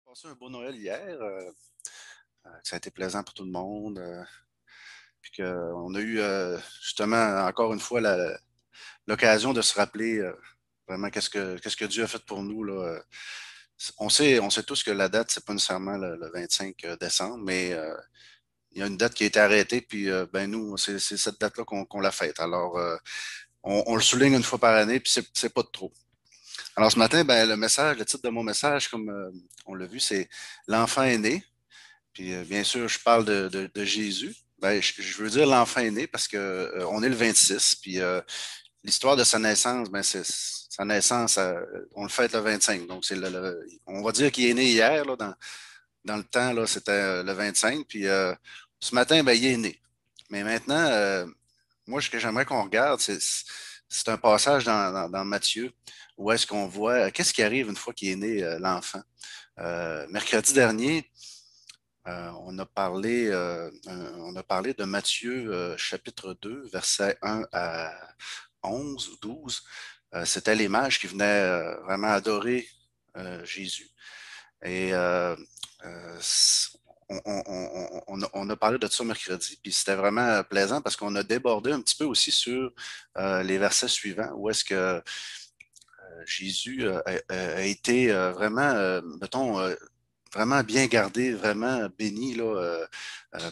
Passé un beau Noël hier. Ça a été plaisant pour tout le monde. Puis qu'on a eu justement encore une fois l'occasion de se rappeler vraiment qu'est-ce que Dieu a fait pour nous là. On sait tous que la date, c'est pas nécessairement le 25 décembre, mais il y a une date qui a été arrêtée, puis ben nous, c'est cette date-là qu'on la fête. Alors, on le souligne une fois par année, puis c'est pas de trop. Alors ce matin, ben, le titre de mon message, comme on l'a vu, c'est L'enfant est né. Puis bien sûr, je parle de Jésus. Ben, je veux dire l'enfant est né parce que on est le 26. Puis l'histoire de sa naissance, ben c'est sa naissance, on le fête le 25. Donc on va dire qu'il est né hier là, dans le temps là, c'était le 25. Puis ce matin, ben il est né. Mais maintenant, moi, ce que j'aimerais qu'on regarde, c'est un passage dans Matthieu où est-ce qu'on voit qu'est-ce qui arrive une fois qu'il est né l'enfant. Mercredi dernier. On a parlé de Matthieu chapitre 2, versets 1 à 11 ou 12. C'était les mages qui venaient vraiment adorer Jésus. Et on a parlé de ça mercredi, puis c'était vraiment plaisant parce qu'on a débordé un petit peu aussi sur les versets suivants, où est-ce que Jésus a été vraiment, mettons, vraiment bien gardé, vraiment béni, là,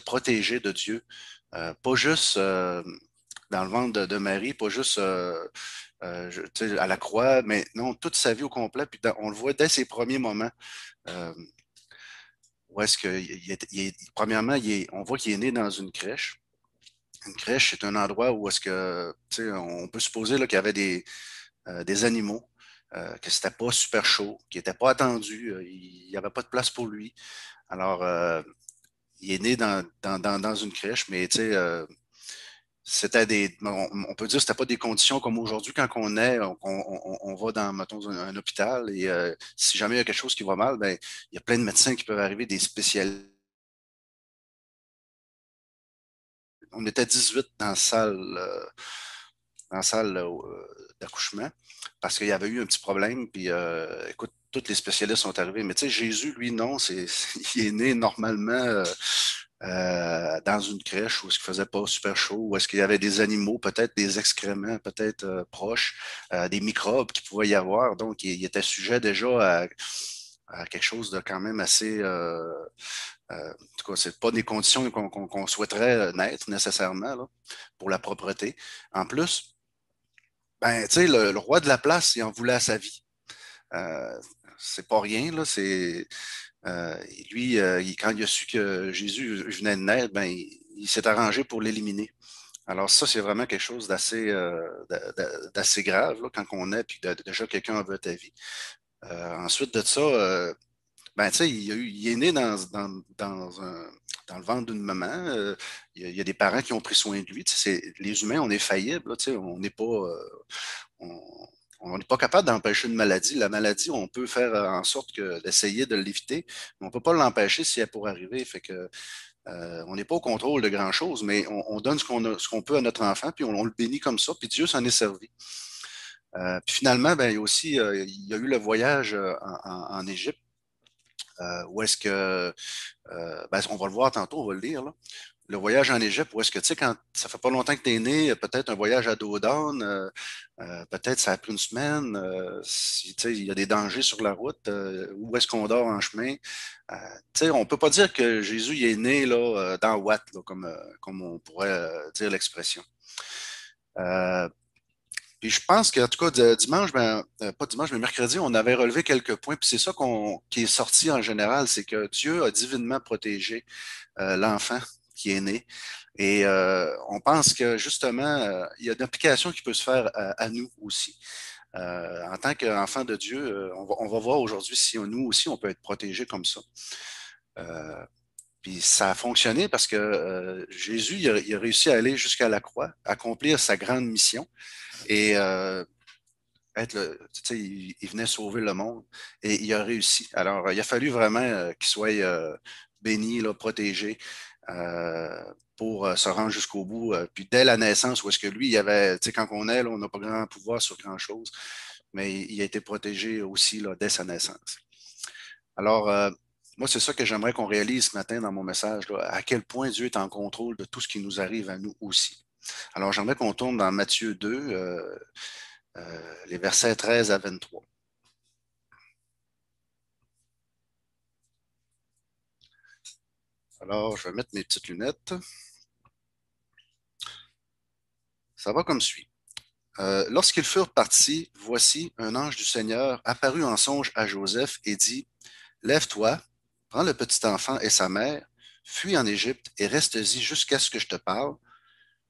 protégé de Dieu. Pas juste dans le ventre de Marie, pas juste tu sais, à la croix, mais non, toute sa vie au complet. Puis on le voit dès ses premiers moments. Euh, Où est-ce que, premièrement, on voit qu'il est né dans une crèche. Une crèche, c'est un endroit où est-ce que, tu sais, on peut supposer là, qu'il y avait des animaux, que c'était pas super chaud, qu'il n'était pas attendu, il n'y avait pas de place pour lui. Alors, il est né dans une crèche, mais tu sais, on peut dire que c'était pas des conditions comme aujourd'hui quand on est, on va dans, mettons, un hôpital et si jamais il y a quelque chose qui va mal, ben, il y a plein de médecins qui peuvent arriver, des spécialistes. On était 18 dans la salle d'accouchement parce qu'il y avait eu un petit problème. Puis, écoute, tous les spécialistes sont arrivés. Mais tu sais, Jésus, lui, non, il est né normalement dans une crèche où est-ce qu'il faisait pas super chaud, où est-ce qu'il y avait des animaux, peut-être des excréments, peut-être proches, des microbes qui pouvaient y avoir. Donc, il était sujet déjà à quelque chose de quand même assez en tout cas, c'est pas des conditions qu'on souhaiterait naître nécessairement là, pour la propreté. En plus, ben, tu sais, le roi de la place, il en voulait à sa vie. Euh, c'est pas rien, là. Euh, Lui, quand il a su que Jésus venait de naître, ben, il s'est arrangé pour l'éliminer. Alors ça, c'est vraiment quelque chose d'assez grave là, quand on est, puis déjà quelqu'un veut ta vie. Ensuite de ça, ben, tu sais, il est né dans le ventre d'une maman. Il y a des parents qui ont pris soin de lui. Tu sais, les humains, on est faillibles. Là, tu sais, on, on n'est pas capable d'empêcher une maladie. La maladie, on peut faire en sorte d'essayer de l'éviter, mais on ne peut pas l'empêcher si elle pourrait arriver. Fait que, on n'est pas au contrôle de grand-chose, mais on donne ce qu'on peut à notre enfant, puis on le bénit comme ça, puis Dieu s'en est servi. Puis finalement, ben, il y a eu le voyage en Égypte, où est-ce que ben, on va le voir tantôt, on va le lire, là. Le voyage en Égypte, où est-ce que, tu sais, quand ça fait pas longtemps que tu es né, peut-être un voyage à dos d'âne, peut-être ça a pris une semaine, si, tu sais, il y a des dangers sur la route, où est-ce qu'on dort en chemin? Euh, tu sais, on peut pas dire que Jésus il est né là, dans Watt, là, comme on pourrait dire l'expression. Euh, Puis je pense qu'en tout cas, dimanche, ben, pas dimanche, mais mercredi, on avait relevé quelques points. Puis c'est ça qui est sorti en général, c'est que Dieu a divinement protégé l'enfant qui est né. Et on pense que justement, il y a une application qui peut se faire à nous aussi. En tant qu'enfant de Dieu, on va voir aujourd'hui si nous aussi, on peut être protégés comme ça. Euh, Puis ça a fonctionné parce que Jésus, il a réussi à aller jusqu'à la croix, accomplir sa grande mission et tu sais, il venait sauver le monde et il a réussi. Alors, il a fallu vraiment qu'il soit béni, là, protégé euh, pour se rendre jusqu'au bout. Puis dès la naissance, où est-ce que lui, il avait, tu sais, quand on est, là, on n'a pas grand pouvoir sur grand-chose, mais il a été protégé aussi là, dès sa naissance. Alors, Moi, c'est ça que j'aimerais qu'on réalise ce matin dans mon message, là, à quel point Dieu est en contrôle de tout ce qui nous arrive à nous aussi. Alors, j'aimerais qu'on tourne dans Matthieu 2, les versets 13 à 23. Alors, je vais mettre mes petites lunettes. Ça va comme suit. Lorsqu'ils furent partis, voici, un ange du Seigneur apparut en songe à Joseph et dit, lève-toi, prends le petit enfant et sa mère, fuis en Égypte et reste-y jusqu'à ce que je te parle,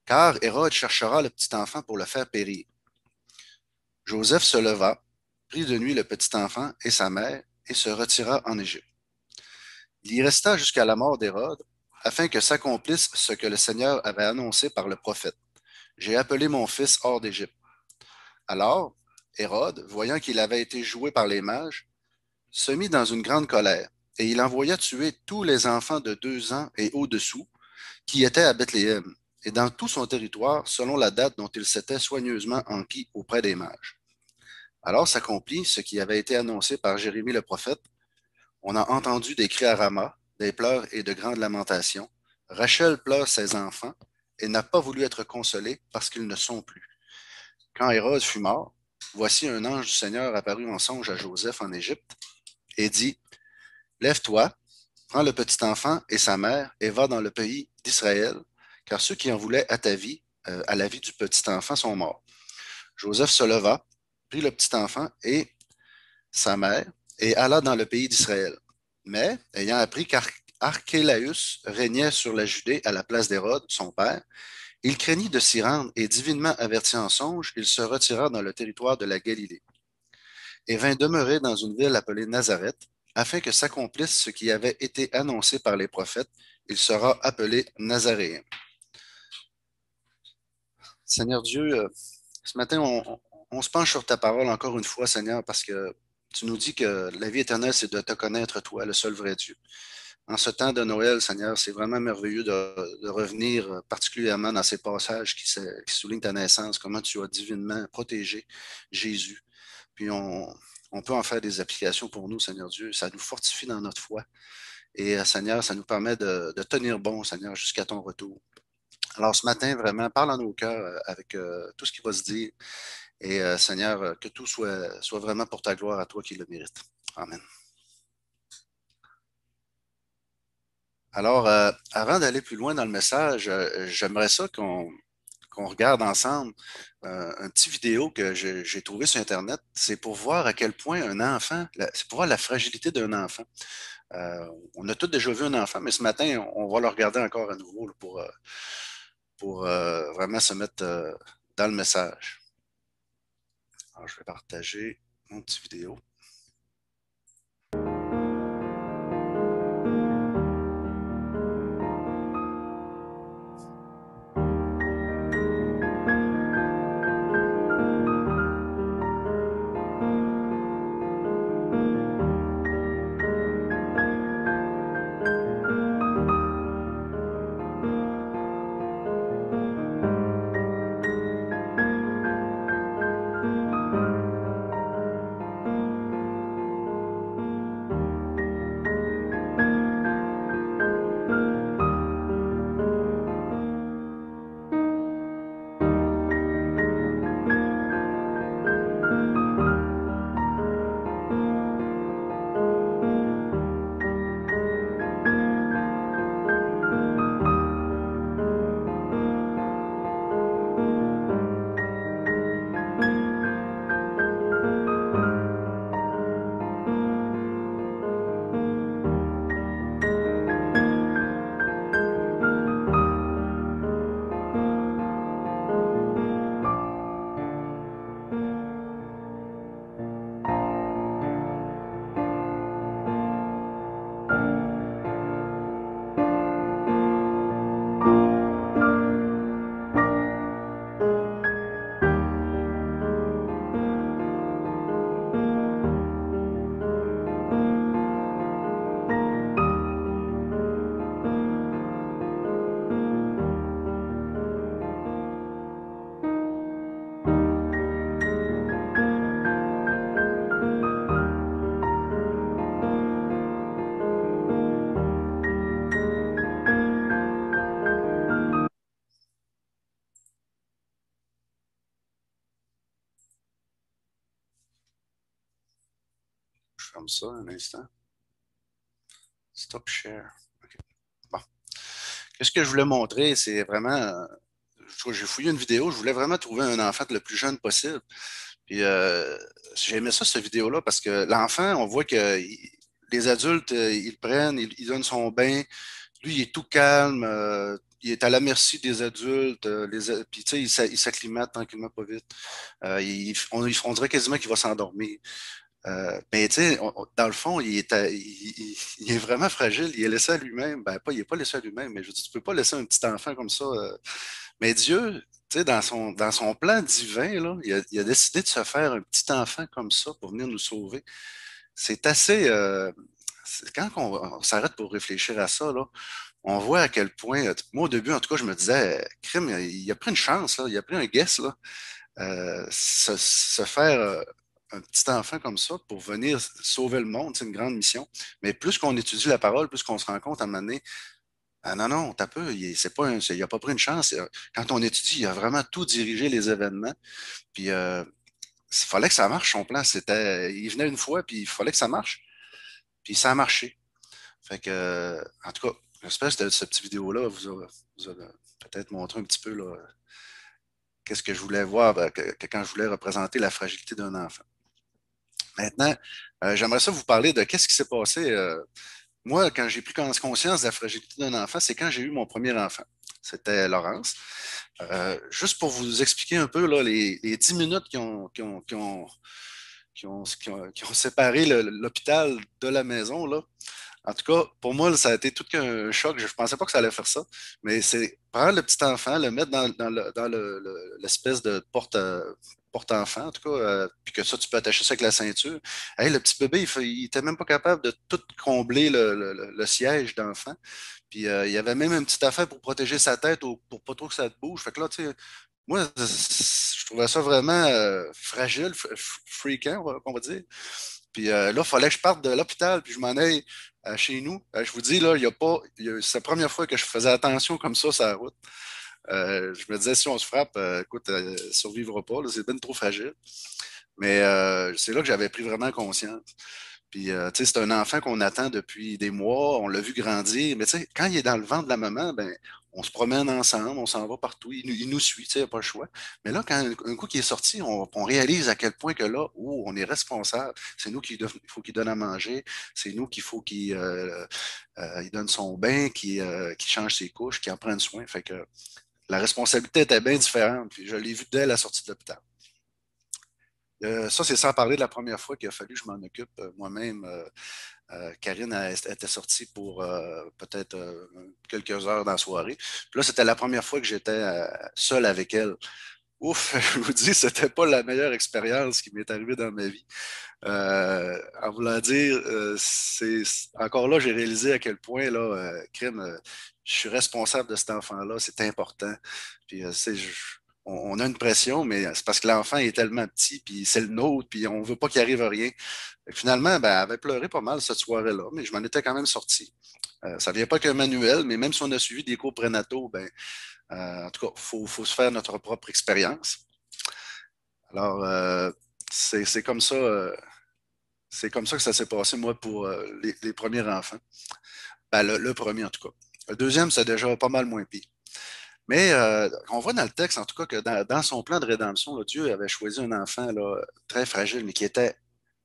car Hérode cherchera le petit enfant pour le faire périr. Joseph se leva, prit de nuit le petit enfant et sa mère et se retira en Égypte. Il y resta jusqu'à la mort d'Hérode, afin que s'accomplisse ce que le Seigneur avait annoncé par le prophète. J'ai appelé mon fils hors d'Égypte. Alors, Hérode, voyant qu'il avait été joué par les mages, se mit dans une grande colère, et il envoya tuer tous les enfants de 2 ans et au-dessous qui étaient à Bethléem, et dans tout son territoire, selon la date dont il s'était soigneusement enquis auprès des mages. Alors s'accomplit ce qui avait été annoncé par Jérémie le prophète. On a entendu des cris à Rama, des pleurs et de grandes lamentations. Rachel pleure ses enfants et n'a pas voulu être consolée parce qu'ils ne sont plus. Quand Hérode fut mort, voici un ange du Seigneur apparut en songe à Joseph en Égypte et dit, lève-toi, prends le petit enfant et sa mère et va dans le pays d'Israël, car ceux qui en voulaient à ta vie, à la vie du petit enfant, sont morts. Joseph se leva, prit le petit enfant et sa mère, et alla dans le pays d'Israël. Mais, ayant appris qu'Archélaüs régnait sur la Judée à la place d'Hérode, son père, il craignit de s'y rendre et divinement averti en songe, il se retira dans le territoire de la Galilée et vint demeurer dans une ville appelée Nazareth, afin que s'accomplisse ce qui avait été annoncé par les prophètes, il sera appelé Nazaréen. Seigneur Dieu, ce matin, on se penche sur ta parole encore une fois, Seigneur, parce que tu nous dis que la vie éternelle, c'est de te connaître, toi, le seul vrai Dieu. En ce temps de Noël, Seigneur, c'est vraiment merveilleux de revenir particulièrement dans ces passages qui soulignent ta naissance, comment tu as divinement protégé Jésus. Puis on peut en faire des applications pour nous, Seigneur Dieu. Ça nous fortifie dans notre foi. Et Seigneur, ça nous permet de tenir bon, Seigneur, jusqu'à ton retour. Alors ce matin, vraiment, parle en nos cœurs avec tout ce qui va se dire. Et Seigneur, que tout soit vraiment pour ta gloire à toi qui le mérite. Amen. Alors, avant d'aller plus loin dans le message, j'aimerais ça qu'on regarde ensemble un petit vidéo que j'ai trouvé sur Internet. C'est pour voir à quel point un enfant, c'est pour voir la fragilité d'un enfant. On a tous déjà vu un enfant, mais ce matin, on va le regarder encore à nouveau là, pour vraiment se mettre dans le message. Alors, je vais partager mon petit vidéo. comme ça, un instant. Stop share. OK. Bon. Qu'est-ce que je voulais montrer, c'est vraiment, j'ai fouillé une vidéo, je voulais vraiment trouver un enfant le plus jeune possible. Puis j'ai aimé ça, cette vidéo-là, parce que l'enfant, on voit que les adultes, ils le prennent, ils donnent son bain. Lui, il est tout calme, il est à la merci des adultes. Puis, tu sais, il s'acclimate tranquillement, pas vite. On dirait quasiment qu'il va s'endormir. Mais tu sais, dans le fond, il est vraiment fragile. Il est laissé à lui-même. Ben, pas, il n'est pas laissé à lui-même, mais je veux dire, tu peux pas laisser un petit enfant comme ça. Mais Dieu, tu sais, dans son plan divin, là, il a décidé de se faire un petit enfant comme ça pour venir nous sauver. C'est assez. Quand on s'arrête pour réfléchir à ça, là, on voit à quel point. Moi, au début, en tout cas, je me disais, crime, il a pris une chance, là, il a pris un guess, là, se faire un petit enfant comme ça pour venir sauver le monde, c'est une grande mission. Mais plus qu'on étudie la parole, plus qu'on se rend compte à un moment donné, ah non, non, t'as peu, c'est pas il a pas pris une chance. Quand on étudie, il a vraiment tout dirigé les événements. Puis il fallait que ça marche, son plan. Il venait une fois, puis il fallait que ça marche. Puis ça a marché. Fait que, en tout cas, j'espère que cette petite vidéo-là vous a peut-être montré un petit peu là, qu'est-ce que je voulais voir quand je voulais représenter la fragilité d'un enfant. Maintenant, j'aimerais ça vous parler de qu'est-ce qui s'est passé. Moi, quand j'ai pris conscience de la fragilité d'un enfant, c'est quand j'ai eu mon premier enfant. C'était Laurence. Juste pour vous expliquer un peu là, les 10 minutes qui ont séparé l'hôpital de la maison, là. En tout cas, pour moi, ça a été tout qu'un choc. Je ne pensais pas que ça allait faire ça. Mais c'est prendre le petit enfant, le mettre l'espèce de porte-enfant, en tout cas, puis que ça, tu peux attacher ça avec la ceinture. Hey, le petit bébé, il était même pas capable de tout combler le siège d'enfant. Puis il y avait même une petite affaire pour protéger sa tête pour pas trop que ça te bouge. Fait que là, tu sais, moi, je trouvais ça vraiment fragile, freakant, on va dire. Puis là, il fallait que je parte de l'hôpital, puis je m'en aille chez nous. Je vous dis, là, il y a pas, c'est la première fois que je faisais attention comme ça sur la route. Je me disais, si on se frappe, écoute, survivra pas, là, c'est bien trop fragile. Mais c'est là que j'avais pris vraiment conscience. Puis, tu sais, c'est un enfant qu'on attend depuis des mois, on l'a vu grandir, mais tu sais, quand il est dans le ventre de la maman, ben, on se promène ensemble, on s'en va partout, il nous suit, tu sais, il n'y a pas le choix. Mais là, quand un coup qui est sorti, on réalise à quel point que là, oh, on est responsable. C'est nous il faut qu'il donne à manger, c'est nous qu'il faut qu'il donne son bain, qu'il change ses couches, qu'il en prenne soin. Fait que la responsabilité était bien différente. Puis je l'ai vu dès la sortie de l'hôpital. Ça, c'est sans parler de la première fois qu'il a fallu que je m'en occupe moi-même. Karine était sortie pour peut-être quelques heures dans la soirée. Puis là, c'était la première fois que j'étais seul avec elle. Ouf, je vous dis, c'était pas la meilleure expérience qui m'est arrivée dans ma vie. En voulant dire, encore là, j'ai réalisé à quel point là, crime, je suis responsable de cet enfant-là, c'est important. Puis on a une pression, mais c'est parce que l'enfant est tellement petit, puis c'est le nôtre, puis on veut pas qu'il arrive à rien. Fait que finalement, ben, elle avait pleuré pas mal cette soirée-là, mais je m'en étais quand même sorti. Ça vient pas qu'un manuel, mais même si on a suivi des cours prénataux, ben, en tout cas, faut se faire notre propre expérience. Alors, c'est comme ça. C'est comme ça que ça s'est passé, moi, pour les premiers enfants. Ben, le premier, en tout cas. Le deuxième, c'est déjà pas mal moins pire. Mais on voit dans le texte, en tout cas, que dans son plan de rédemption, là, Dieu avait choisi un enfant là, très fragile, mais qui était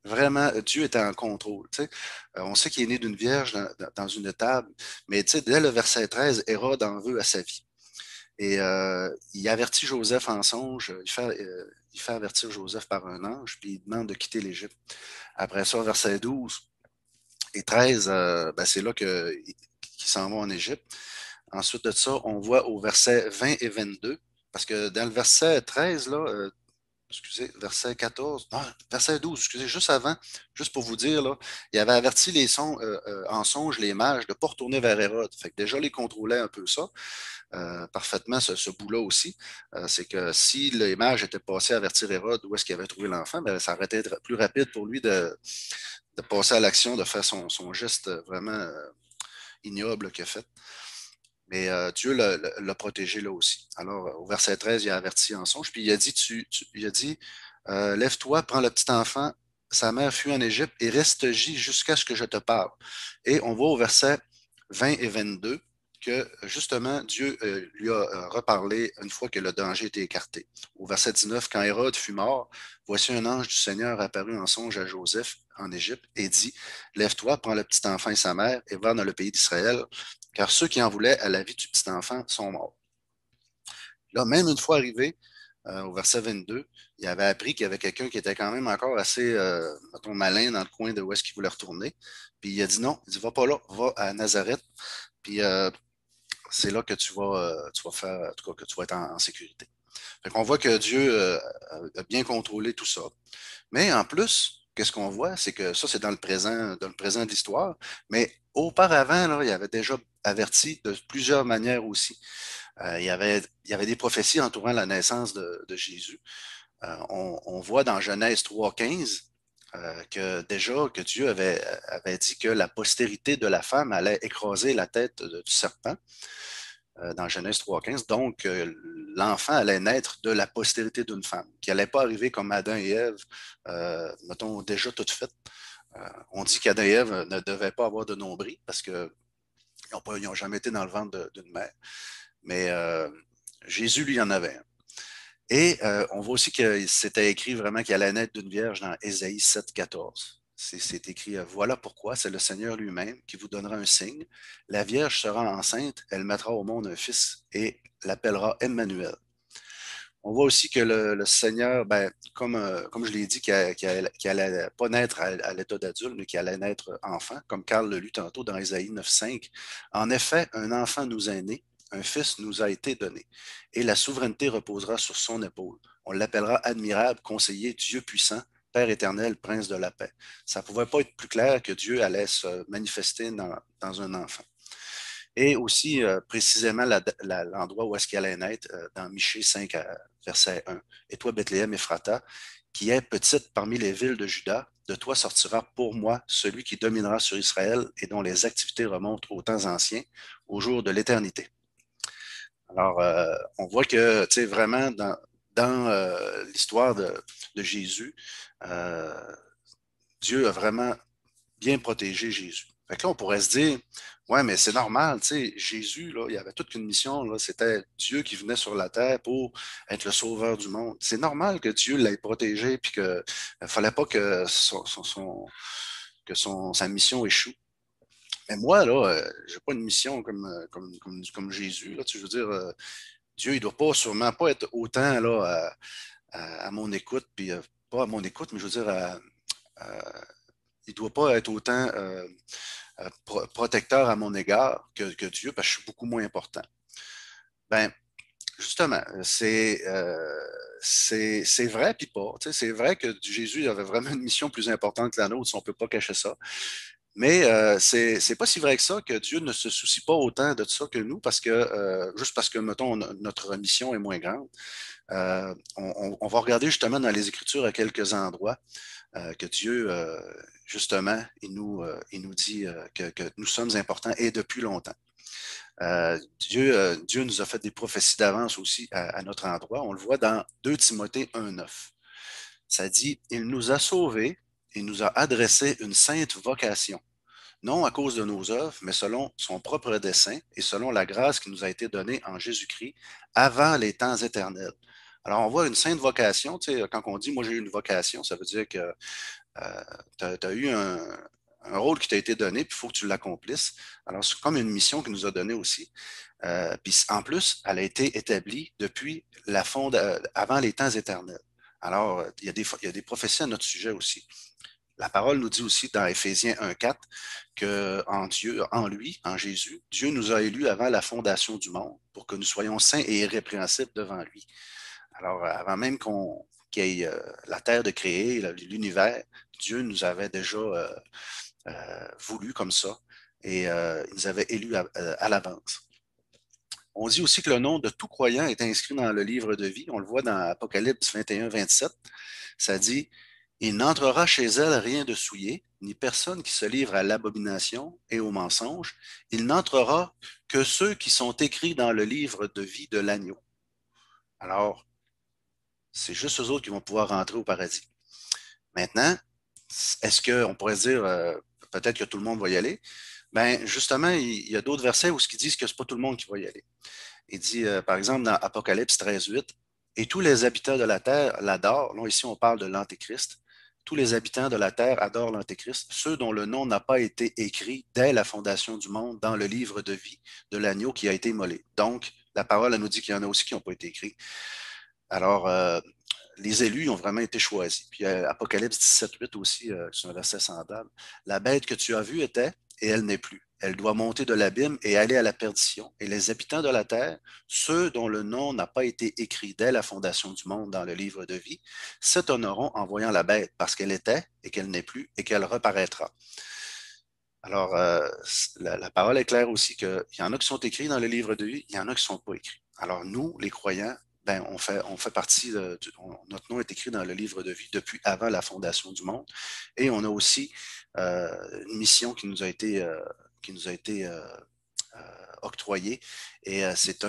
vraiment, Dieu était en contrôle. Tu sais. On sait qu'il est né d'une vierge dans une étable, mais tu sais, dès le verset 13, Hérode en veut à sa vie. Et il avertit Joseph en songe, il fait avertir Joseph par un ange, puis il demande de quitter l'Égypte. Après ça, verset 12 et 13, ben, c'est là qu'ils s'en vont en Égypte. Ensuite de ça, on voit au verset 20 et 22, parce que dans le verset 13, là, excusez, verset 14, non, verset 12, excusez, juste avant, juste pour vous dire, là, il avait averti en songe les mages de ne pas retourner vers Hérode. Fait que déjà, les contrôlait un peu ça, parfaitement, ce bout-là aussi. C'est que si les mages étaient passés à avertir Hérode où est-ce qu'il avait trouvé l'enfant, ben, ça aurait été plus rapide pour lui de passer à l'action, de faire son geste vraiment ignoble qu'il a fait. Mais Dieu l'a protégé là aussi. Alors, au verset 13, il a averti en songe, puis il a dit, lève-toi, prends le petit enfant sa mère fuit en Égypte et reste-y jusqu'à ce que je te parle. Et on voit au verset 20 et 22 que justement Dieu lui a reparlé une fois que le danger était écarté. Au verset 19, quand Hérode fut mort, voici un ange du Seigneur apparut en songe à Joseph en Égypte et dit, lève-toi, prends le petit enfant et sa mère et va dans le pays d'Israël, car ceux qui en voulaient à la vie du petit enfant sont morts. Là, même une fois arrivé, au verset 22, il avait appris qu'il y avait quelqu'un qui était quand même encore assez, mettons, malin dans le coin de où est-ce qu'il voulait retourner. Puis il a dit non, il dit va pas là, va à Nazareth. Puis c'est là que tu vas faire, en tout cas, que tu vas être en sécurité. Fait qu'on voit que Dieu a bien contrôlé tout ça. Mais en plus, qu'est-ce qu'on voit? C'est que ça, c'est dans le présent de l'histoire. Mais auparavant, là, il avait déjà averti de plusieurs manières aussi. Il y avait des prophéties entourant la naissance de Jésus. On voit dans Genèse 3,15 que déjà que Dieu avait dit que la postérité de la femme allait écraser la tête du serpent dans Genèse 3,15. Donc, l'enfant allait naître de la postérité d'une femme, qui n'allait pas arriver comme Adam et Ève, mettons, déjà toutes faites. On dit qu'Adam et Ève ne devaient pas avoir de nombril parce qu'ils n'ont jamais été dans le ventre d'une mère. Mais Jésus, lui, en avait un. Et on voit aussi que c'était écrit vraiment qu'il allait naître d'une vierge dans Ésaïe 7,14. C'est écrit, voilà pourquoi, c'est le Seigneur lui-même qui vous donnera un signe. La vierge sera enceinte, elle mettra au monde un fils et l'appellera Emmanuel. On voit aussi que le Seigneur, ben, comme je l'ai dit, qu'il allait pas naître à l'état d'adulte, mais qu'il allait naître enfant, comme Carl le lut tantôt dans Ésaïe 9,5. En effet, un enfant nous est né, un fils nous a été donné, et la souveraineté reposera sur son épaule. On l'appellera admirable, conseiller, Dieu puissant, Père éternel, prince de la paix. Ça ne pouvait pas être plus clair que Dieu allait se manifester dans un enfant. Et aussi précisément l'endroit où est-ce qu'il allait naître, dans Michée 5, verset 1. Et toi, Bethléem Ephrata, qui est petite parmi les villes de Juda, de toi sortira pour moi celui qui dominera sur Israël et dont les activités remontent aux temps anciens, au jour de l'éternité. Alors, on voit que, tu sais, vraiment, dans l'histoire de Jésus, euh, Dieu a vraiment bien protégé Jésus. Fait que là, on pourrait se dire, ouais, mais c'est normal, tu sais, Jésus, là, il avait toute une mission, là, c'était Dieu qui venait sur la terre pour être le sauveur du monde. C'est normal que Dieu l'ait protégé, puis que fallait pas que sa mission échoue. Mais moi, là, j'ai pas une mission comme Jésus, là, tu sais, je veux dire, Dieu, il doit pas sûrement pas être autant, là, à mon écoute, puis pas à mon écoute, mais je veux dire, il ne doit pas être autant protecteur à mon égard que Dieu, parce que je suis beaucoup moins important. Ben, justement, c'est vrai, puis pas. Tu sais, c'est vrai que Jésus avait vraiment une mission plus importante que la nôtre, si on ne peut pas cacher ça. Mais c'est pas si vrai que ça que Dieu ne se soucie pas autant de ça que nous, parce que juste parce que, mettons, notre mission est moins grande. On va regarder justement dans les Écritures à quelques endroits que Dieu, justement, il nous dit que nous sommes importants et depuis longtemps. Dieu nous a fait des prophéties d'avance aussi à notre endroit. On le voit dans 2 Timothée 1,9. Ça dit, il nous a sauvés, il nous a adressé une sainte vocation, non à cause de nos œuvres, mais selon son propre dessein et selon la grâce qui nous a été donnée en Jésus-Christ avant les temps éternels. Alors, on voit une sainte vocation, tu sais, quand on dit, moi j'ai eu une vocation, ça veut dire que tu as eu un rôle qui t'a été donné, puis il faut que tu l'accomplisses. Alors, c'est comme une mission qu'il nous a donnée aussi. Puis en plus, elle a été établie depuis avant les temps éternels. Alors, il y a des prophéties à notre sujet aussi. La parole nous dit aussi dans Éphésiens 1,4 que en Dieu, en lui, en Jésus, Dieu nous a élus avant la fondation du monde pour que nous soyons saints et irrépréhensibles devant lui. Alors, avant même qu'il y ait la terre de créer, l'univers, Dieu nous avait déjà voulu comme ça et il nous avait élus à l'avance. On dit aussi que le nom de tout croyant est inscrit dans le livre de vie. On le voit dans Apocalypse 21, 27. Ça dit, il n'entrera chez elle rien de souillé, ni personne qui se livre à l'abomination et au mensonge. Il n'entrera que ceux qui sont écrits dans le livre de vie de l'agneau. Alors, c'est juste eux autres qui vont pouvoir rentrer au paradis. Maintenant, est-ce qu'on pourrait dire peut-être que tout le monde va y aller? Ben, justement, il y a d'autres versets où ils disent que c'est pas tout le monde qui va y aller. Il dit, par exemple, dans Apocalypse 13:8, et tous les habitants de la terre l'adorent. Là, ici, on parle de l'Antéchrist. Tous les habitants de la terre adorent l'Antéchrist, ceux dont le nom n'a pas été écrit dès la fondation du monde dans le livre de vie de l'agneau qui a été immolé. Donc, la parole, elle nous dit qu'il y en a aussi qui n'ont pas été écrits. Alors, les élus ont vraiment été choisis. Puis Apocalypse 17:8 aussi, c'est un verset semblable. La bête que tu as vue était, et elle n'est plus. Elle doit monter de l'abîme et aller à la perdition. Et les habitants de la terre, ceux dont le nom n'a pas été écrit dès la fondation du monde dans le livre de vie, s'étonneront en voyant la bête parce qu'elle était et qu'elle n'est plus et qu'elle reparaîtra. Alors, la parole est claire aussi qu'il y en a qui sont écrits dans le livre de vie, il y en a qui ne sont pas écrits. Alors, nous, les croyants, ben, on fait partie, notre nom est écrit dans le livre de vie depuis avant la fondation du monde. Et on a aussi une mission qui nous a été octroyée. Et c'est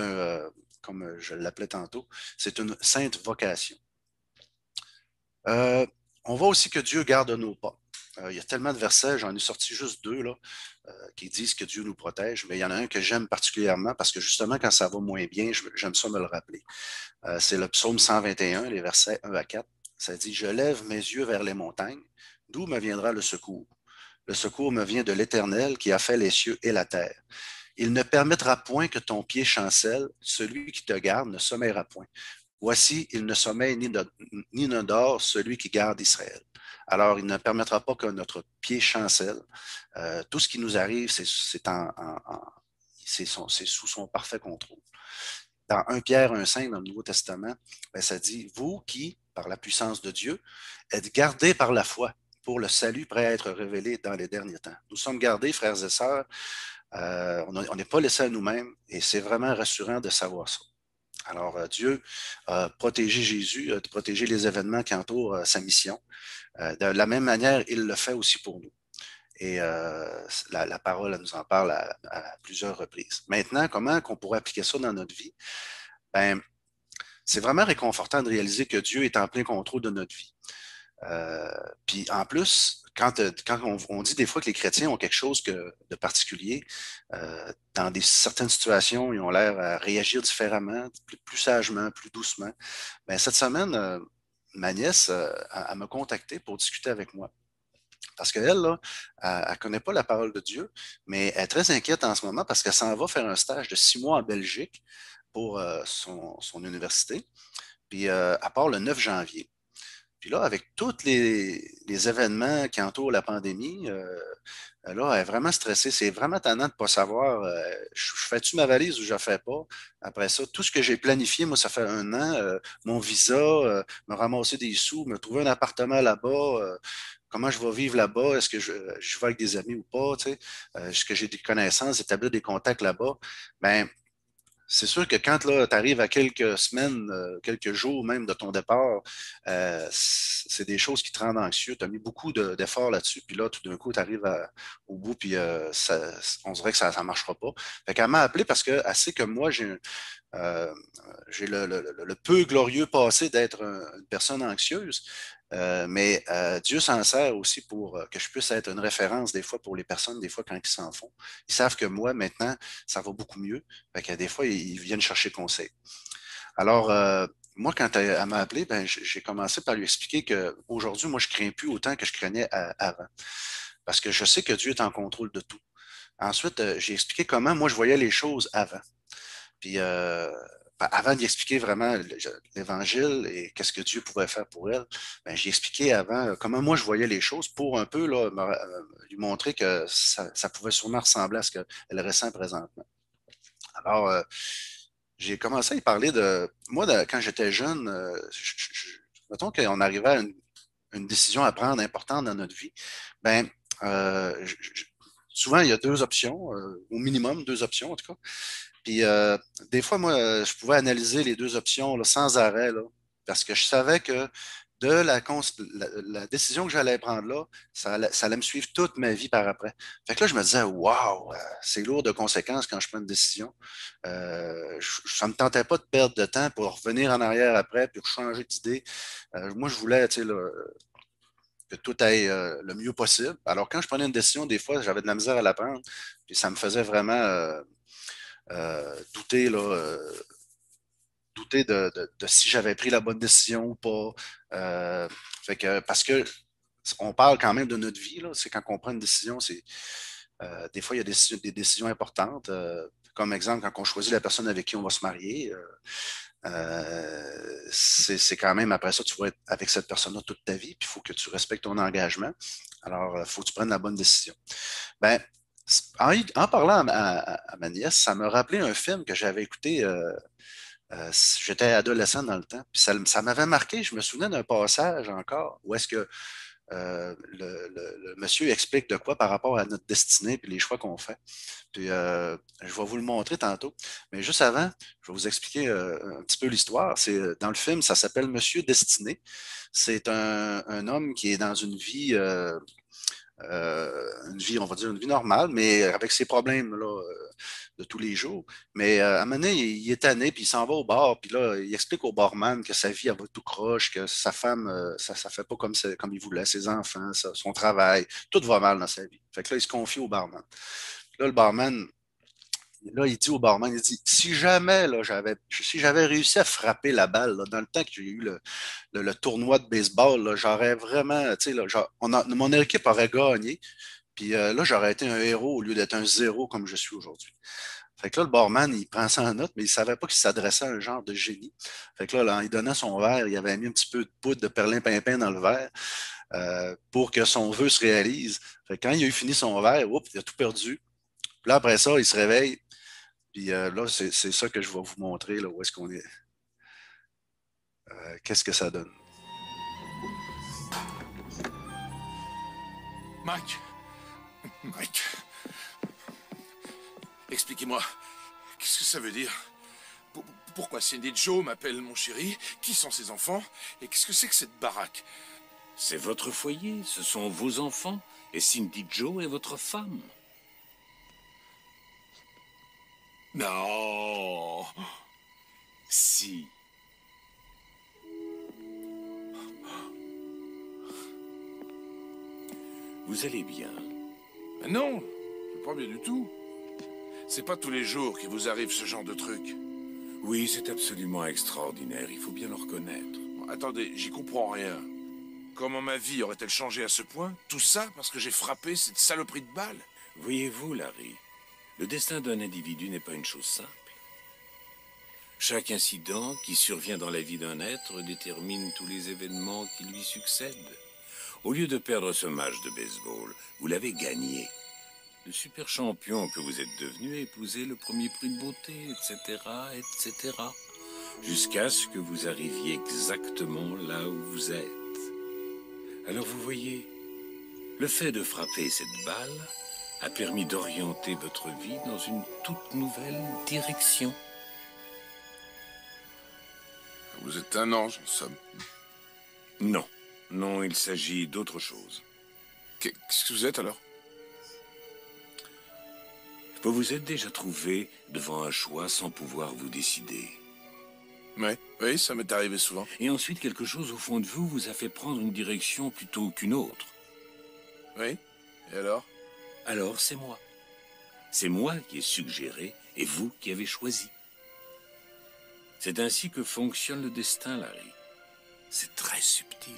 comme je l'appelais tantôt, c'est une sainte vocation. Euh, on voit aussi que Dieu garde nos pas. Il y a tellement de versets, j'en ai sorti juste deux là, qui disent que Dieu nous protège, mais il y en a un que j'aime particulièrement parce que justement, quand ça va moins bien, j'aime ça me le rappeler. C'est le psaume 121, les versets 1 à 4. Ça dit, je lève mes yeux vers les montagnes, d'où me viendra le secours? Le secours me vient de l'Éternel qui a fait les cieux et la terre. Il ne permettra point que ton pied chancelle, celui qui te garde ne sommeillera point. Voici, il ne sommeille ni ne dort celui qui garde Israël. Alors, il ne permettra pas que notre pied chancelle. Tout ce qui nous arrive, c'est sous son parfait contrôle. Dans 1 Pierre 1,5 dans le Nouveau Testament, ben, ça dit, vous qui, par la puissance de Dieu, êtes gardés par la foi pour le salut prêt à être révélé dans les derniers temps. Nous sommes gardés, frères et sœurs, on n'est pas laissés à nous-mêmes et c'est vraiment rassurant de savoir ça. Alors, Dieu a protégé Jésus, a protégé les événements qui entourent sa mission. De la même manière, il le fait aussi pour nous. Et la parole elle nous en parle à plusieurs reprises. Maintenant, comment qu'on pourrait appliquer ça dans notre vie? Ben, c'est vraiment réconfortant de réaliser que Dieu est en plein contrôle de notre vie. Euh, Puis en plus, quand on dit des fois que les chrétiens ont quelque chose de particulier, dans certaines situations, ils ont l'air à réagir différemment, plus sagement, plus doucement. Ben, cette semaine, ma nièce, elle m'a contacté pour discuter avec moi. Parce qu'elle, là, elle ne connaît pas la parole de Dieu, mais elle est très inquiète en ce moment parce qu'elle s'en va faire un stage de 6 mois en Belgique pour son université. Puis à part le 9 janvier. Puis là, avec tous les événements qui entourent la pandémie, là, elle est vraiment stressée. C'est vraiment tannant de ne pas savoir, je fais-tu ma valise ou je ne fais pas. Après ça, tout ce que j'ai planifié, moi, ça fait 1 an, mon visa, me ramasser des sous, me trouver un appartement là-bas, comment je vais vivre là-bas, est-ce que je vais avec des amis ou pas, tu sais, est-ce que j'ai des connaissances, établir des contacts là-bas. Ben, c'est sûr que quand tu arrives à quelques semaines, quelques jours même de ton départ, c'est des choses qui te rendent anxieux. Tu as mis beaucoup d'efforts là-dessus, puis là, tout d'un coup, tu arrives au bout, puis on dirait que ça ne marchera pas. Fait qu'elle m'a appelé parce qu'elle sait que moi, euh, j'ai le peu glorieux passé d'être une personne anxieuse, mais Dieu s'en sert aussi pour que je puisse être une référence des fois pour les personnes, des fois quand ils s'en font. Ils savent que moi, maintenant, ça va beaucoup mieux. Fait que des fois, ils viennent chercher conseil. Alors, moi, quand elle m'a appelé, ben, j'ai commencé par lui expliquer que aujourd'hui, moi, je crains plus autant que je craignais avant. Parce que je sais que Dieu est en contrôle de tout. Ensuite, j'ai expliqué comment moi, je voyais les choses avant. Puis avant d'y expliquer vraiment l'Évangile et qu'est-ce que Dieu pouvait faire pour elle, ben, j'ai expliqué avant comment moi je voyais les choses pour un peu là, lui montrer que ça pouvait sûrement ressembler à ce qu'elle ressent présentement. Alors, j'ai commencé à y parler de... Moi, quand j'étais jeune, mettons qu'on arrivait à une décision à prendre importante dans notre vie, ben, souvent, il y a deux options, au minimum deux options en tout cas. Puis des fois, moi, je pouvais analyser les deux options là, sans arrêt, là, parce que je savais que la décision que j'allais prendre là, ça allait me suivre toute ma vie par après. Fait que là, je me disais, waouh, c'est lourd de conséquences quand je prends une décision. Ça ne me tentait pas de perdre de temps pour revenir en arrière après, puis changer d'idée. Moi, je voulais, tu sais, là, que tout aille le mieux possible. Alors, quand je prenais une décision, des fois, j'avais de la misère à la prendre, puis ça me faisait vraiment douter, là, douter de si j'avais pris la bonne décision ou pas. Fait que, parce que on parle quand même de notre vie, là. C'est quand on prend une décision, c'est des fois, il y a des décisions importantes. Comme exemple, quand on choisit la personne avec qui on va se marier, c'est quand même après ça, tu vas être avec cette personne-là toute ta vie, puis il faut que tu respectes ton engagement. Alors, il faut que tu prennes la bonne décision. Ben, en parlant à ma nièce, ça me rappelait un film que j'avais écouté. J'étais adolescent dans le temps, puis ça m'avait marqué. Je me souvenais d'un passage encore où est-ce que le monsieur explique de quoi par rapport à notre destinée et les choix qu'on fait. Puis je vais vous le montrer tantôt. Mais juste avant, je vais vous expliquer un petit peu l'histoire. C'est dans le film, ça s'appelle Monsieur Destiné. C'est un homme qui est dans une vie, on va dire une vie normale, mais avec ses problèmes là, de tous les jours. Mais à un moment donné, il est tanné, puis il s'en va au bar, puis là, il explique au barman que sa vie, elle va tout croche, que sa femme, ça fait pas comme il voulait, ses enfants, son travail, tout va mal dans sa vie. Fait que là, il se confie au barman. Là, le barman, là, il dit au barman, il dit, si j'avais réussi à frapper la balle là, dans le temps que j'ai eu le tournoi de baseball, là, j'aurais vraiment, tu sais, là, mon équipe aurait gagné, puis là, j'aurais été un héros au lieu d'être un zéro comme je suis aujourd'hui. Fait que là, le barman, il prend ça en note, mais il savait pas qu'il s'adressait à un genre de génie. Fait que là, il donnait son verre, il avait mis un petit peu de poudre de perlimpinpin dans le verre pour que son vœu se réalise. Fait que quand il a eu fini son verre, oups, il a tout perdu. Puis là, après ça, il se réveille. Puis là, c'est ça que je vais vous montrer, là, où est-ce qu'on est, qu'est-ce que ça donne. Mike. Mike. Expliquez-moi, qu'est-ce que ça veut dire? Pourquoi Cindy Joe m'appelle mon chéri? Qui sont ses enfants? Et qu'est-ce que c'est que cette baraque? C'est votre foyer, ce sont vos enfants. Et Cindy Joe est votre femme. Non. Si. Vous allez bien? Mais non, c'est pas bien du tout. C'est pas tous les jours qu'il vous arrive ce genre de truc. Oui, c'est absolument extraordinaire, il faut bien le reconnaître. Bon, attendez, j'y comprends rien. Comment ma vie aurait-elle changé à ce point? Tout ça parce que j'ai frappé cette saloperie de balle? Voyez-vous, Larry, le destin d'un individu n'est pas une chose simple. Chaque incident qui survient dans la vie d'un être détermine tous les événements qui lui succèdent. Au lieu de perdre ce match de baseball, vous l'avez gagné. Le super champion que vous êtes devenu a épousé le premier prix de beauté, etc., etc. Jusqu'à ce que vous arriviez exactement là où vous êtes. Alors vous voyez, le fait de frapper cette balle a permis d'orienter votre vie dans une toute nouvelle direction. Vous êtes un ange, en somme. Non, non, il s'agit d'autre chose. Qu'est-ce que vous êtes alors? Vous vous êtes déjà trouvé devant un choix sans pouvoir vous décider. Oui, ça m'est arrivé souvent. Et ensuite, quelque chose au fond de vous vous a fait prendre une direction plutôt qu'une autre. Oui, et alors? Alors, c'est moi. C'est moi qui ai suggéré et vous qui avez choisi. C'est ainsi que fonctionne le destin, Larry. C'est très subtil.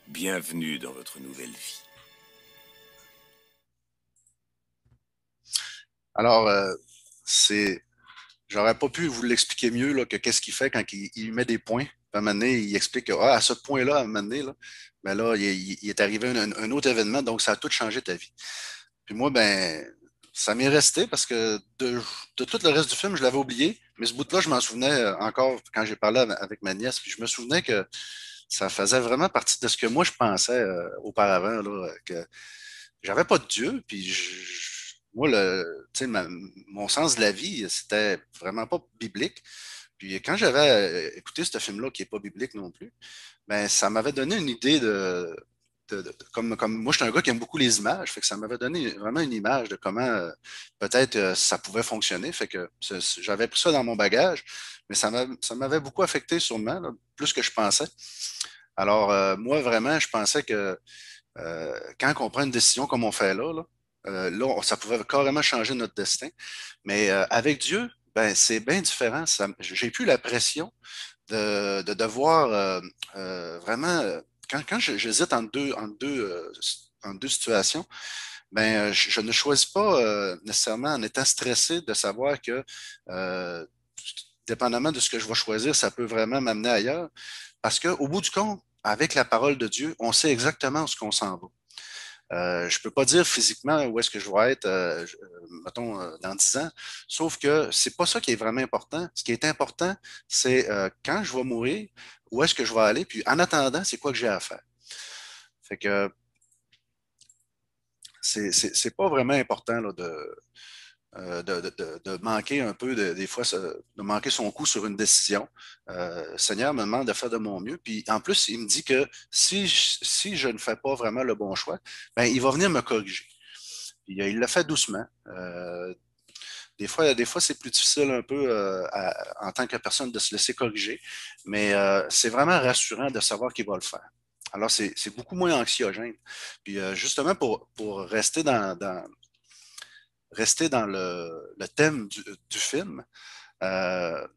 Bienvenue dans votre nouvelle vie. Alors, j'aurais pas pu vous l'expliquer mieux là, que qu'est-ce qu'il fait quand il met des points. Puis à un moment donné, il explique que à ce point-là, à un moment donné, là, ben là, il est arrivé un autre événement, donc ça a tout changé ta vie. Puis moi, ben, ça m'est resté parce que de tout le reste du film, je l'avais oublié, mais ce bout-là, je m'en souvenais encore quand j'ai parlé avec ma nièce, puis je me souvenais que ça faisait vraiment partie de ce que moi je pensais auparavant, là, que j'avais pas de Dieu, puis moi, tu sais, mon sens de la vie, c'était vraiment pas biblique. Puis quand j'avais écouté ce film-là, qui est pas biblique non plus, ben ça m'avait donné une idée comme moi, je suis un gars qui aime beaucoup les images, fait que ça m'avait donné vraiment une image de comment peut-être ça pouvait fonctionner. Fait que j'avais pris ça dans mon bagage, mais ça m'avait beaucoup affecté sûrement, là, plus que je pensais. Alors, moi, vraiment, je pensais que quand on prend une décision comme on fait là, ça pouvait carrément changer notre destin. Mais avec Dieu, ben, c'est bien différent. J'ai plus la pression de devoir vraiment, quand j'hésite entre deux situations, ben, je ne choisis pas nécessairement en étant stressé de savoir que, euh, dépendamment de ce que je vais choisir, ça peut vraiment m'amener ailleurs. Parce qu'au bout du compte, avec la parole de Dieu, on sait exactement où ce qu'on s'en va. Je peux pas dire physiquement où est-ce que je vais être, mettons, dans 10 ans, sauf que c'est pas ça qui est vraiment important. Ce qui est important, c'est quand je vais mourir, où est-ce que je vais aller, puis en attendant, c'est quoi que j'ai à faire. Fait que c'est pas vraiment important là, de manquer un peu, des fois, de manquer son coup sur une décision. Le Seigneur me demande de faire de mon mieux. Puis en plus, il me dit que si je ne fais pas vraiment le bon choix, ben, il va venir me corriger. Puis, il le fait doucement. Des fois c'est plus difficile un peu en tant que personne de se laisser corriger, mais c'est vraiment rassurant de savoir qu'il va le faire. Alors, c'est beaucoup moins anxiogène. Puis, justement, pour rester dans le thème du film, euh,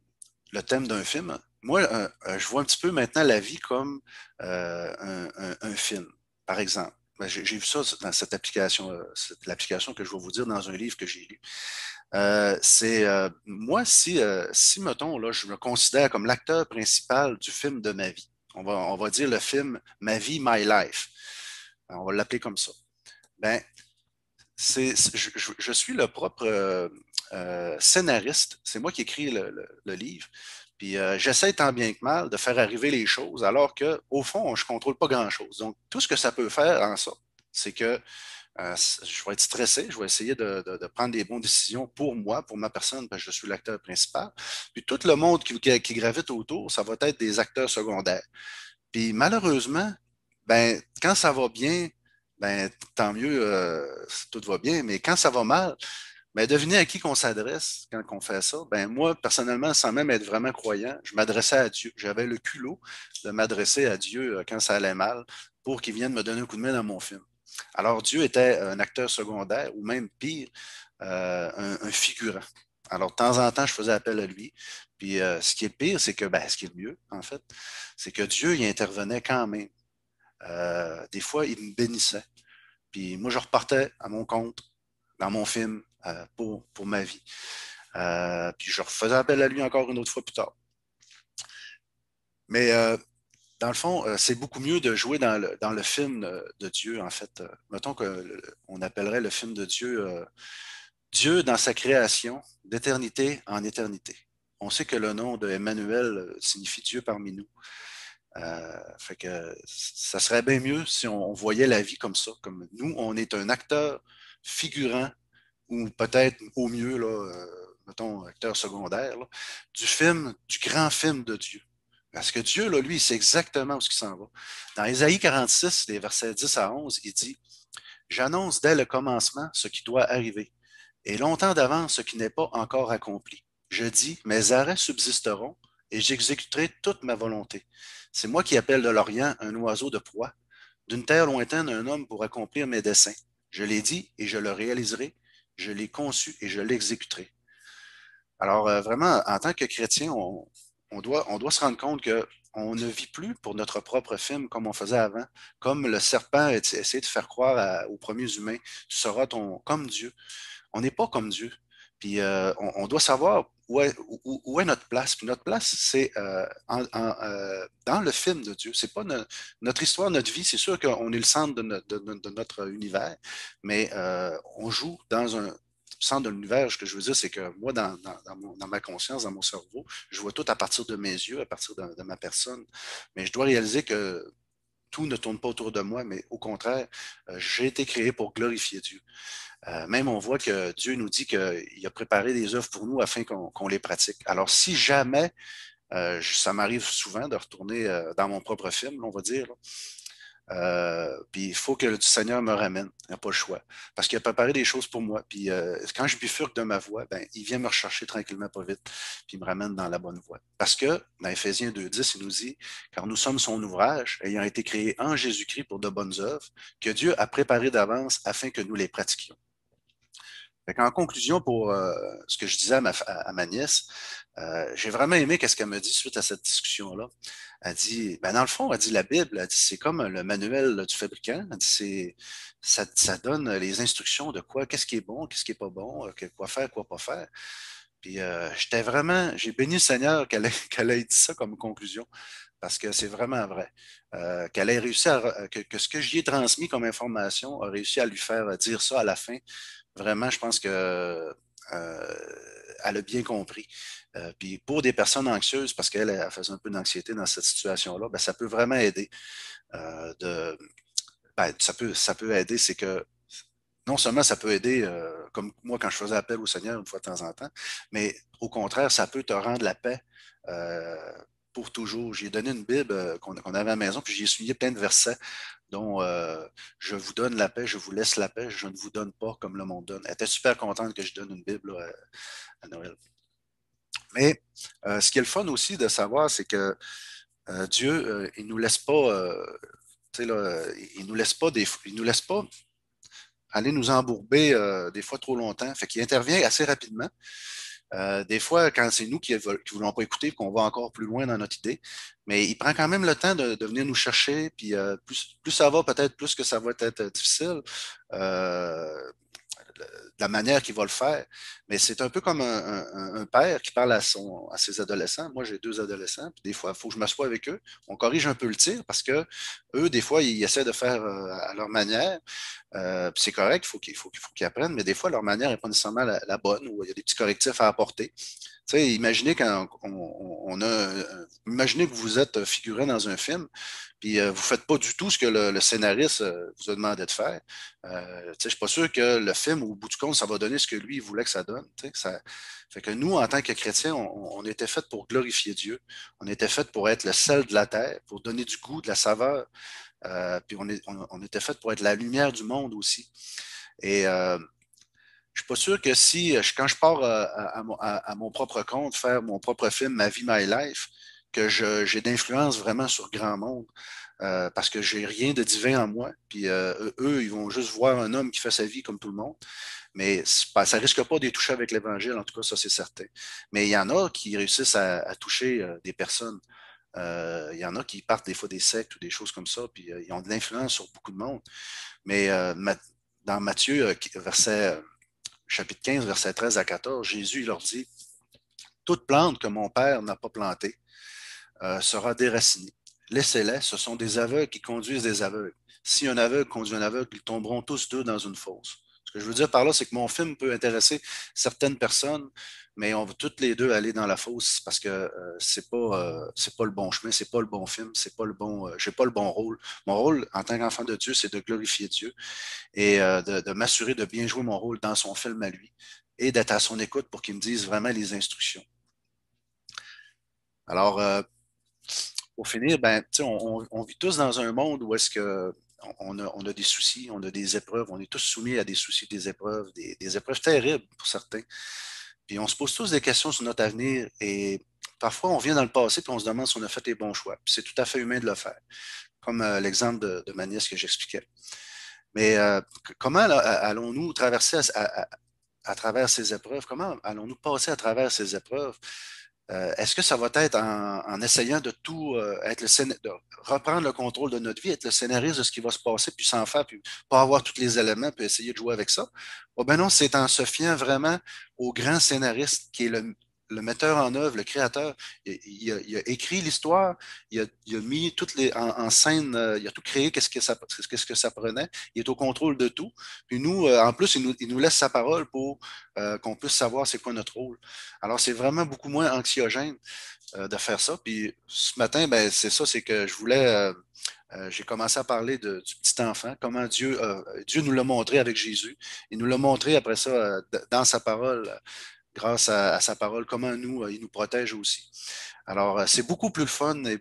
le thème d'un film, moi, je vois un petit peu maintenant la vie comme un film, par exemple. Ben, j'ai vu ça dans cette application, l'application que je vais vous dire dans un livre que j'ai lu. Moi, si, mettons, là, je me considère comme l'acteur principal du film de ma vie. On va dire le film Ma vie, My Life. On va l'appeler comme ça. Ben, je suis le propre scénariste. C'est moi qui écris le livre. Puis j'essaie tant bien que mal de faire arriver les choses, alors que au fond, je ne contrôle pas grand-chose. Donc, tout ce que ça peut faire en ça, c'est que je vais être stressé, je vais essayer de prendre des bonnes décisions pour moi, pour ma personne, parce que je suis l'acteur principal. Puis tout le monde qui gravite autour, ça va être des acteurs secondaires. Puis malheureusement, ben, quand ça va bien, ben, tant mieux, tout va bien, mais quand ça va mal, ben, devinez à qui qu'on s'adresse quand on fait ça. Ben, moi, personnellement, sans même être vraiment croyant, je m'adressais à Dieu. J'avais le culot de m'adresser à Dieu quand ça allait mal pour qu'il vienne me donner un coup de main dans mon film. Alors, Dieu était un acteur secondaire ou même pire, un figurant. Alors, de temps en temps, je faisais appel à lui. Puis, ce qui est le pire, c'est que, ben, ce qui est le mieux, en fait, c'est que Dieu, il intervenait quand même. Des fois, il me bénissait. Puis, moi, je repartais à mon compte dans mon film pour ma vie. Puis, je refaisais appel à lui encore une autre fois plus tard. Mais dans le fond, c'est beaucoup mieux de jouer dans le film de Dieu, en fait. Mettons qu'on appellerait le film de Dieu Dieu dans sa création, d'éternité en éternité. On sait que le nom de Emmanuel signifie Dieu parmi nous. Fait que ça serait bien mieux si on voyait la vie comme ça, comme nous, on est un acteur figurant ou peut-être au mieux, là, mettons, acteur secondaire, là, du grand film de Dieu. Parce que Dieu, là, lui, il sait exactement où il s'en va. Dans Ésaïe 46, les versets 10 à 11, il dit, j'annonce dès le commencement ce qui doit arriver, et longtemps d'avance ce qui n'est pas encore accompli. Je dis, mes arrêts subsisteront, et j'exécuterai toute ma volonté. C'est moi qui appelle de l'Orient un oiseau de proie, d'une terre lointaine un homme pour accomplir mes desseins. Je l'ai dit et je le réaliserai, je l'ai conçu et je l'exécuterai. Alors, vraiment, en tant que chrétien, on doit se rendre compte que on ne vit plus pour notre propre film comme on faisait avant, comme le serpent essayait de faire croire aux premiers humains, tu seras comme Dieu. On n'est pas comme Dieu. Puis on doit savoir où est notre place. Puis notre place, c'est dans le film de Dieu. C'est pas notre histoire, notre vie. C'est sûr qu'on est le centre de notre univers, mais on joue dans un centre de l'univers. Ce que je veux dire, c'est que moi, dans ma conscience, dans mon cerveau, je vois tout à partir de mes yeux, à partir de ma personne. Mais je dois réaliser que tout ne tourne pas autour de moi, mais au contraire, j'ai été créé pour glorifier Dieu. Même on voit que Dieu nous dit qu'il a préparé des œuvres pour nous afin qu'on les pratique. Alors, si jamais, ça m'arrive souvent de retourner dans mon propre film, on va dire, là, Puis il faut que le Seigneur me ramène. Il n'y a pas le choix. Parce qu'il a préparé des choses pour moi. Puis quand je bifurque de ma voie, ben, il vient me rechercher tranquillement, pas vite, puis il me ramène dans la bonne voie. Parce que dans Éphésiens 2,10, il nous dit, car nous sommes son ouvrage, ayant été créés en Jésus-Christ pour de bonnes œuvres, que Dieu a préparées d'avance afin que nous les pratiquions. En conclusion, pour ce que je disais à ma nièce, j'ai vraiment aimé ce qu'elle me dit suite à cette discussion-là. Elle dit, ben dans le fond, elle dit la Bible, elle dit, c'est comme le manuel du fabricant. Elle dit, ça donne les instructions de quoi, qu'est-ce qui est bon, qu'est-ce qui est pas bon, quoi faire, quoi pas faire. Puis j'ai béni le Seigneur qu'elle ait dit ça comme conclusion, parce que c'est vraiment vrai. Qu'elle ait réussi que ce que j'y ai transmis comme information a réussi à lui faire dire ça à la fin. Vraiment, je pense que elle a bien compris. Puis pour des personnes anxieuses, parce qu'elle faisait un peu d'anxiété dans cette situation-là, ben, ça peut vraiment aider. Ça peut aider, c'est que non seulement ça peut aider, comme moi quand je faisais appel au Seigneur une fois de temps en temps, mais au contraire, ça peut te rendre la paix euh, pour toujours. J'ai donné une Bible qu'on avait à la maison, puis j'ai souligné plein de versets dont je vous donne la paix, je vous laisse la paix, je ne vous donne pas comme le monde donne. Elle était super contente que je donne une Bible là, à Noël. Mais ce qui est le fun aussi de savoir, c'est que Dieu, il nous laisse pas, là, il nous laisse pas aller nous embourber des fois trop longtemps. Fait qu'il intervient assez rapidement. Des fois, quand c'est nous qui ne voulons pas écouter, qu'on va encore plus loin dans notre idée, mais il prend quand même le temps de venir nous chercher, puis plus ça va, peut-être plus que ça va être difficile. De la manière qu'il va le faire. Mais c'est un peu comme un père qui parle à ses adolescents. Moi, j'ai deux adolescents, puis des fois, il faut que je m'assoie avec eux. On corrige un peu le tir parce que eux, des fois, ils essaient de faire à leur manière. Puis c'est correct, il faut qu'ils apprennent, mais des fois, leur manière n'est pas nécessairement la bonne ou il y a des petits correctifs à apporter. Tu sais, imaginez quand imaginez que vous êtes figurant dans un film, puis vous ne faites pas du tout ce que le scénariste vous a demandé de faire. Je ne suis pas sûr que le film, au bout du compte, ça va donner ce que lui il voulait que ça donne. Fait que nous, en tant que chrétiens, on était fait pour glorifier Dieu. On était fait pour être le sel de la terre, pour donner du goût, de la saveur. Puis on était fait pour être la lumière du monde aussi. Et je suis pas sûr que quand je pars à mon propre compte, faire mon propre film, Ma vie, My life, que j'ai d'influence vraiment sur le grand monde, parce que j'ai rien de divin en moi. Puis eux, ils vont juste voir un homme qui fait sa vie comme tout le monde. Mais ça risque pas de les toucher avec l'Évangile, en tout cas, ça c'est certain. Mais il y en a qui réussissent à toucher des personnes. Il y en a qui partent des fois des sectes ou des choses comme ça, puis ils ont de l'influence sur beaucoup de monde. Mais dans Matthieu, chapitre 15, versets 13 à 14, Jésus il leur dit, toute plante que mon Père n'a pas plantée sera déracinée. Laissez-les, ce sont des aveugles qui conduisent des aveugles. Si un aveugle conduit un aveugle, ils tomberont tous deux dans une fosse. Ce que je veux dire par là, c'est que mon film peut intéresser certaines personnes, mais on va toutes les deux aller dans la fosse parce que c'est pas le bon chemin, c'est pas le bon film, c'est pas le bon, j'ai pas le bon rôle. Mon rôle en tant qu'enfant de Dieu, c'est de glorifier Dieu et de m'assurer de bien jouer mon rôle dans son film à lui et d'être à son écoute pour qu'il me dise vraiment les instructions. Alors, pour finir, ben, on vit tous dans un monde où est-ce que on a des soucis, on a des épreuves, on est tous soumis à des soucis, des épreuves, des épreuves terribles pour certains. Puis on se pose tous des questions sur notre avenir et parfois on vient dans le passé et on se demande si on a fait les bons choix. Puis c'est tout à fait humain de le faire, comme l'exemple de ma nièce que j'expliquais. Mais comment allons-nous traverser à travers ces épreuves? Comment allons-nous passer à travers ces épreuves? Est-ce que ça va être en essayant de tout être de reprendre le contrôle de notre vie, être le scénariste de ce qui va se passer, puis s'en faire, puis pas avoir tous les éléments, puis essayer de jouer avec ça? Oh ben non, c'est en se fiant vraiment au grand scénariste qui est le metteur en œuvre, le créateur. Il a écrit l'histoire, il a mis toutes en scène, il a tout créé, qu'est-ce que ça prenait. Il est au contrôle de tout. Puis nous, en plus, il nous laisse sa parole pour qu'on puisse savoir c'est quoi notre rôle. Alors, c'est vraiment beaucoup moins anxiogène de faire ça. Puis ce matin, ben, c'est ça, c'est que je voulais. J'ai commencé à parler du petit enfant, comment Dieu nous l'a montré avec Jésus. Il nous l'a montré après ça dans sa parole grâce à sa parole, comment nous, il nous protège aussi. Alors, c'est beaucoup plus le fun et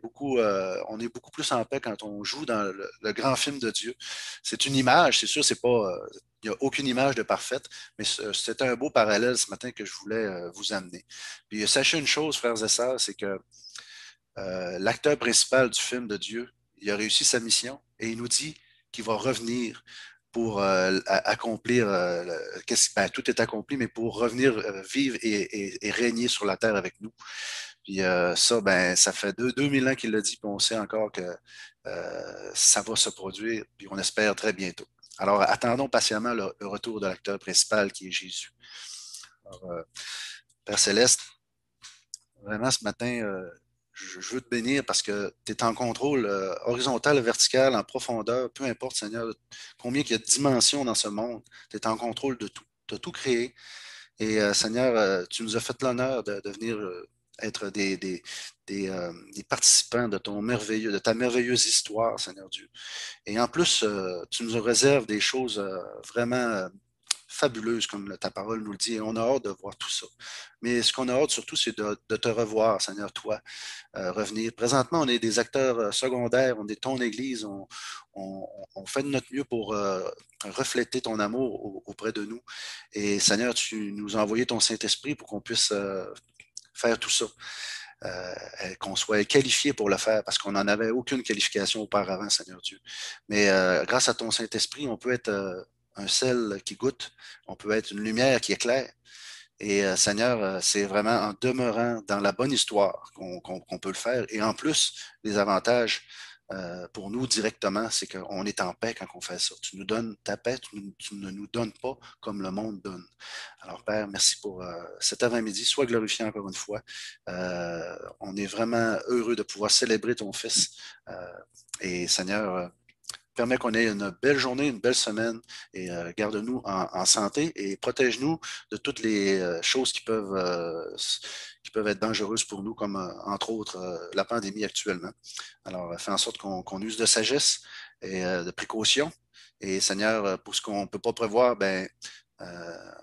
on est beaucoup plus en paix quand on joue dans le grand film de Dieu. C'est une image, c'est sûr, c'est pas, il n'y a aucune image de parfaite, mais c'était un beau parallèle ce matin que je voulais vous amener. Puis sachez une chose, frères et sœurs, c'est que l'acteur principal du film de Dieu, il a réussi sa mission et il nous dit qu'il va revenir pour accomplir, ben, tout est accompli, mais pour revenir vivre et régner sur la terre avec nous. Puis ça, ben, ça fait 2000 ans qu'il l'a dit, puis on sait encore que ça va se produire, puis on espère très bientôt. Alors, attendons patiemment le retour de l'acteur principal qui est Jésus. Alors, Père Céleste, vraiment ce matin, je veux te bénir parce que tu es en contrôle horizontal, vertical, en profondeur, peu importe, Seigneur, combien il y a de dimensions dans ce monde, tu es en contrôle de tout. Tu as tout créé. Et Seigneur, tu nous as fait l'honneur de venir être des participants de ta merveilleuse histoire, Seigneur Dieu. Et en plus, tu nous réserves des choses vraiment fabuleuses, comme ta parole nous le dit, et on a hâte de voir tout ça. Mais ce qu'on a hâte surtout, c'est de te revoir, Seigneur, toi, revenir. Présentement, on est des acteurs secondaires, on est ton Église, on fait de notre mieux pour refléter ton amour auprès de nous. Et Seigneur, tu nous as envoyé ton Saint-Esprit pour qu'on puisse faire tout ça, qu'on soit qualifié pour le faire, parce qu'on n'en avait aucune qualification auparavant, Seigneur Dieu. Mais grâce à ton Saint-Esprit, on peut être un sel qui goûte, on peut être une lumière qui éclaire. Et Seigneur, c'est vraiment en demeurant dans la bonne histoire qu'on peut le faire. Et en plus, les avantages pour nous directement, c'est qu'on est en paix quand on fait ça. Tu nous donnes ta paix, tu ne nous donnes pas comme le monde donne. Alors Père, merci pour cet avant-midi. Sois glorifié encore une fois. On est vraiment heureux de pouvoir célébrer ton Fils. Et Seigneur, permet qu'on ait une belle journée, une belle semaine et garde-nous en santé et protège-nous de toutes les choses qui peuvent être dangereuses pour nous, comme entre autres la pandémie actuellement. Alors, fais en sorte qu'on use de sagesse et de précaution. Et Seigneur, pour ce qu'on ne peut pas prévoir, ben,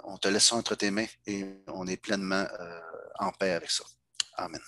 on te laisse ça entre tes mains et on est pleinement en paix avec ça. Amen.